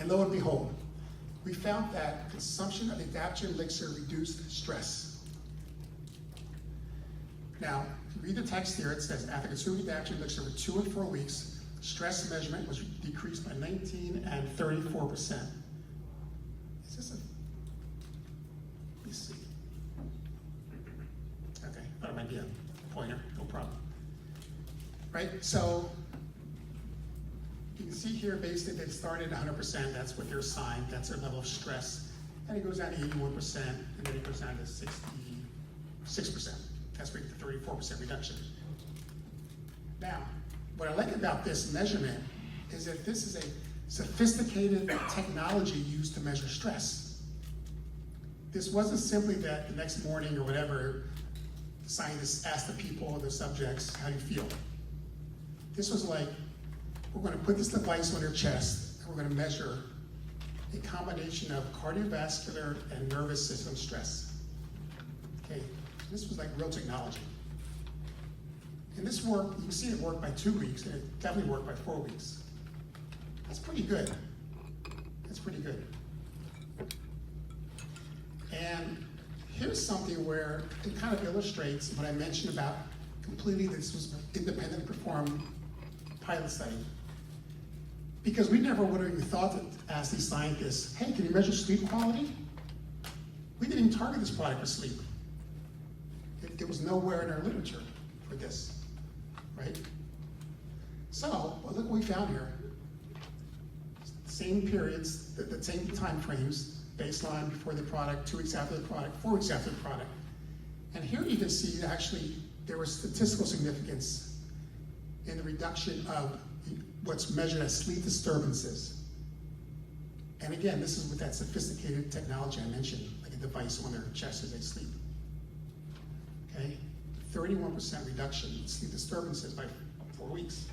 And lo and behold, we found that consumption of the Adaptogen Elixir reduced stress. Now, if you read the text here, it says, after consuming Adaptogen Elixir for 2 and 4 weeks, stress measurement was decreased by 19 and 34%. Is this a, let me see. Okay, thought it might be a pointer, no problem. Right, so you can see here, basically, they started at 100%, that's what they're assigned, that's their level of stress. And it goes down to 81%, and then it goes down to 66%. That's where you get the 34% reduction. Now, what I like about this measurement is that this is a sophisticated technology used to measure stress. This wasn't simply that the next morning or whatever, the scientists asked the people, the subjects, how do you feel? This was like, we're going to put this device on their chest, and we're going to measure a combination of cardiovascular and nervous system stress. Okay, this was like real technology. And this worked, you can see it worked by 2 weeks, and it definitely worked by 4 weeks. That's pretty good. That's pretty good. And here's something where it kind of illustrates what I mentioned about completely this was an independently performed pilot study. Because we never would have even thought to ask these scientists, hey, can you measure sleep quality? We didn't even target this product for sleep. It was nowhere in our literature for this, right? So, well, look what we found here. Same periods, the same time frames, baseline before the product, 2 weeks after the product, 4 weeks after the product. And here you can see that actually there was statistical significance in the reduction of what's measured as sleep disturbances. And again, this is with that sophisticated technology I mentioned, like a device on their chest as they sleep. Okay, 31% reduction in sleep disturbances by 4 weeks.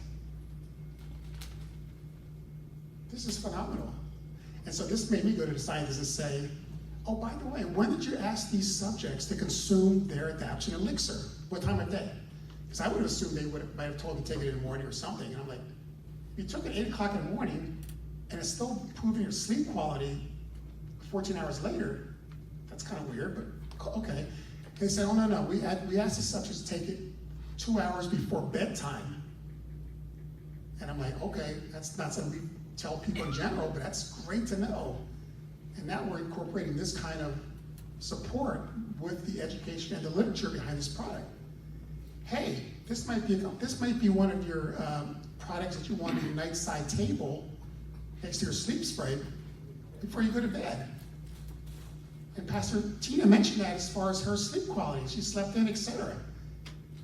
This is phenomenal. And so this made me go to the scientists and say, oh, by the way, when did you ask these subjects to consume their Adaptogen Elixir? What time of day? Because I would have assumed they might have told me to take it in the morning or something. And I'm like, you took it 8 o'clock in the morning, and it's still improving your sleep quality 14 hours later. That's kind of weird, but okay. They said, oh, no, we asked the subjects to take it 2 hours before bedtime. And I'm like, okay, that's not something we tell people in general, but that's great to know. And now we're incorporating this kind of support with the education and the literature behind this product. Hey, this might be one of your products that you want on your nightside table next to your sleep spray before you go to bed. And Pastor Tina mentioned that as far as her sleep quality. She slept in, etc.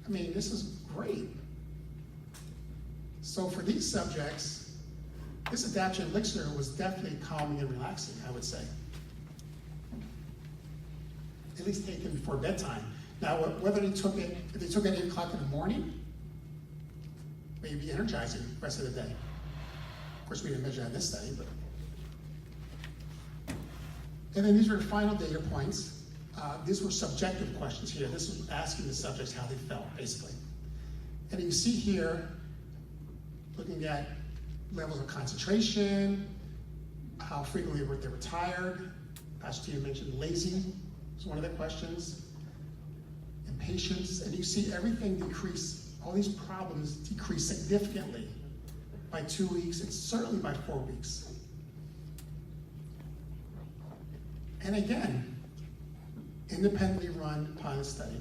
I mean, this is great. So for these subjects, this Adaptogen Elixir was definitely calming and relaxing, I would say. At least taken before bedtime. Now, whether if they took it at 8 o'clock in the morning, maybe energizing the rest of the day. Of course, we didn't measure that in this study, but. And then these are the final data points. These were subjective questions here. This was asking the subjects how they felt, basically. And you can see here, looking at levels of concentration, how frequently they were tired. Pastor Tia mentioned lazy was one of the questions. Impatience, and you see everything decrease, all these problems decrease significantly by 2 weeks and certainly by 4 weeks. And again, independently run pilot study.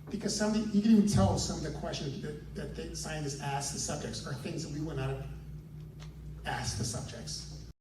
Because you can even tell some of the questions that the scientists asked the subjects are things that we would not have asked the subjects.